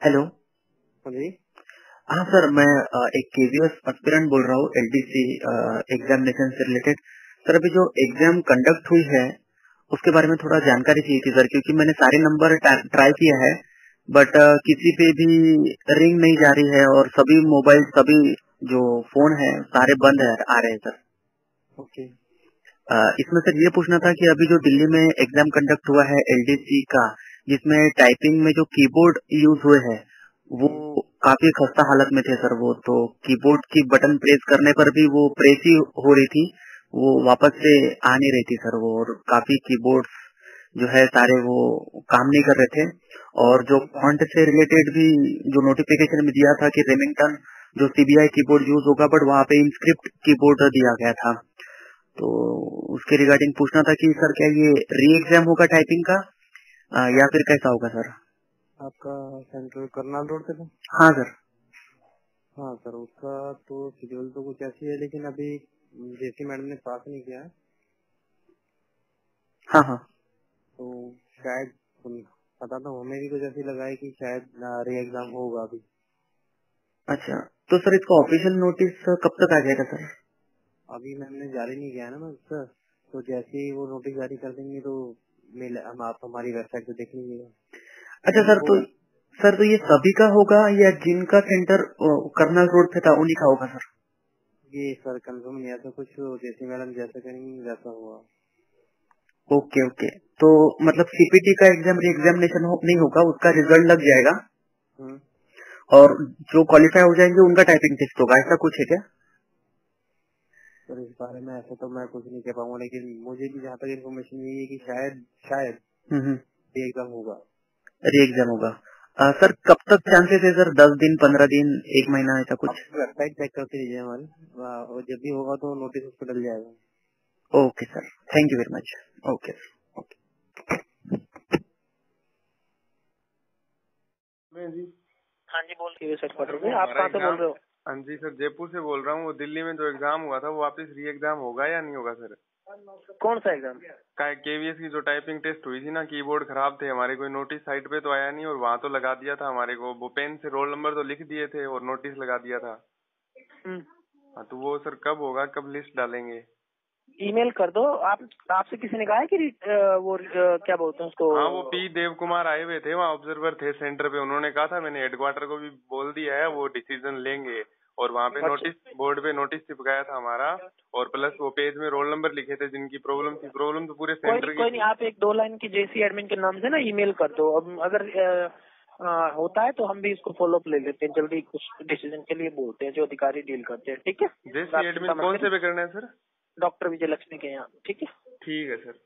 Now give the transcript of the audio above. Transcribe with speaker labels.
Speaker 1: Hello.
Speaker 2: हाँ जी।
Speaker 1: हाँ sir, मैं एक केवीएस एस्पिरेंट बोल रहा हूँ एलडीसी एग्जामिनेशन से रिलेटेड। सर अभी जो एग्जाम कंडक्ट हुई है उसके बारे में थोड़ा जानकारी चाहिए थी सर, क्योंकि मैंने सारे नंबर ट्राई किया है बट किसी पे भी रिंग नहीं जा रही है और सभी मोबाइल सभी जो फोन है सारे बंद है आ रहे हैं सर।
Speaker 2: ओके।
Speaker 1: इसमें सर ये पूछना था कि अभी जो दिल्ली में एग्जाम कंडक्ट हुआ है एलडीसी का, जिसमें टाइपिंग में जो कीबोर्ड यूज हुए हैं वो काफी खस्ता हालत में थे सर। वो तो कीबोर्ड की बटन प्रेस करने पर भी वो प्रेस ही हो रही थी, वो वापस से आ नहीं रही थी सर वो। और काफी कीबोर्ड जो है सारे वो काम नहीं कर रहे थे। और जो फॉन्ट से रिलेटेड भी जो नोटिफिकेशन में दिया था कि रेमिंगटन जो सीबीआई कीबोर्ड यूज होगा, बट वहाँ पे इनस्क्रिप्ट कीबोर्ड दिया गया था। तो उसके रिगार्डिंग पूछना था कि सर क्या ये री एग्जाम होगा टाइपिंग का या फिर कैसा होगा सर?
Speaker 2: आपका सेंट्रल करनाल रोड पे था?
Speaker 1: हाँ सर।
Speaker 2: हाँ सर, उसका तो शेड्यूल तो कुछ ऐसी है, लेकिन अभी जेसी मैडम ने पास नहीं किया है
Speaker 1: हाँ हाँ।
Speaker 2: तो शायद पता तो हमें भी कुछ ऐसी लगा है कि शायद री एग्जाम होगा अभी।
Speaker 1: अच्छा, तो सर इसका ऑफिशियल नोटिस कब तक आ जाएगा सर?
Speaker 2: अभी मैंने जारी नहीं किया है ना सर, तो जैसे ही वो नोटिस जारी कर देंगे तो हम आप हमारी वेबसाइट पे देख लीजिएगा।
Speaker 1: अच्छा सर, तो ये सभी का होगा या जिनका सेंटर करनाल रोड पे था उन्हीं का होगा सर?
Speaker 2: ये सर कंफर्म नहीं आता कुछ, जैसे मैडम जैसा करेंगे वैसा हुआ।
Speaker 1: ओके ओके, तो मतलब सीपीटी का एग्जाम री एग्जामिनेशन नहीं होगा, उसका रिजल्ट लग जाएगा और जो क्वालिफाई हो जाएंगे उनका टाइपिंग टेस्ट होगा, ऐसा कुछ है क्या?
Speaker 2: सर इस बारे में ऐसा तो मैं कुछ नहीं कह पाऊंगा, लेकिन मुझे भी जहाँ तक इन्फॉर्मेशन यही है कि शायद एग्जाम होगा।
Speaker 1: री एग्जाम होगा। सर कब तक चांसेस है सर? 10 दिन, 15 दिन, 1 महीना, ऐसा कुछ?
Speaker 2: वेबसाइट चेक करके लीजिए हमारी, और जब भी होगा तो नोटिस उस पर डल जाएगा।
Speaker 1: Okay sir, thank you very much. Okay okay.
Speaker 3: मैं जी।
Speaker 4: हाँ जी, बोल के सर पढ़ रहे हैं। आप कहाँ से बोल रहे हो?
Speaker 3: हाँ जी सर, जयपुर से बोल रहा हूँ। वो दिल्ली में जो एग्जाम हुआ था वो वापस री एग्जाम होगा या नहीं होगा सर?
Speaker 4: कौन सा एग्जाम?
Speaker 3: केवीएस की जो टाइपिंग टेस्ट हुई थी ना, कीबोर्ड खराब थे हमारे, कोई नोटिस साइट पे तो आया नहीं और वहाँ तो लगा दिया था हमारे को, वो पेन से रोल नंबर तो लिख दिए थे और नोटिस लगा दिया था। हाँ, तो वो सर कब होगा, कब लिस्ट डालेंगे?
Speaker 4: ईमेल कर दो। आपसे किसी ने कहा है कि क्या बोलते हैं उसको?
Speaker 3: हाँ, वो पी देव कुमार आए हुए थे, वहाँ ऑब्जर्वर थे सेंटर पे, उन्होंने कहा था, मैंने हेडक्वार्टर को भी बोल दिया है, वो डिसीजन लेंगे। और वहाँ पे नोटिस बोर्ड पे नोटिस चिपकाया था हमारा, और प्लस वो पेज में रोल नंबर लिखे थे जिनकी प्रॉब्लम तो पूरे सेंटर की
Speaker 4: कोई नहीं, आप 1-2 लाइन की जेसी एडमिन के नाम से ना ईमेल कर दो। अब अगर होता है तो हम भी इसको फॉलो अप ले लेते हैं, जल्दी कुछ डिसीजन के लिए बोलते हैं जो अधिकारी डील करते हैं। ठीक है?
Speaker 3: जेसी एडमिन कौन से पे करना है सर?
Speaker 4: डॉक्टर विजय लक्ष्मी के यहाँ। ठीक है?
Speaker 3: ठीक है सर।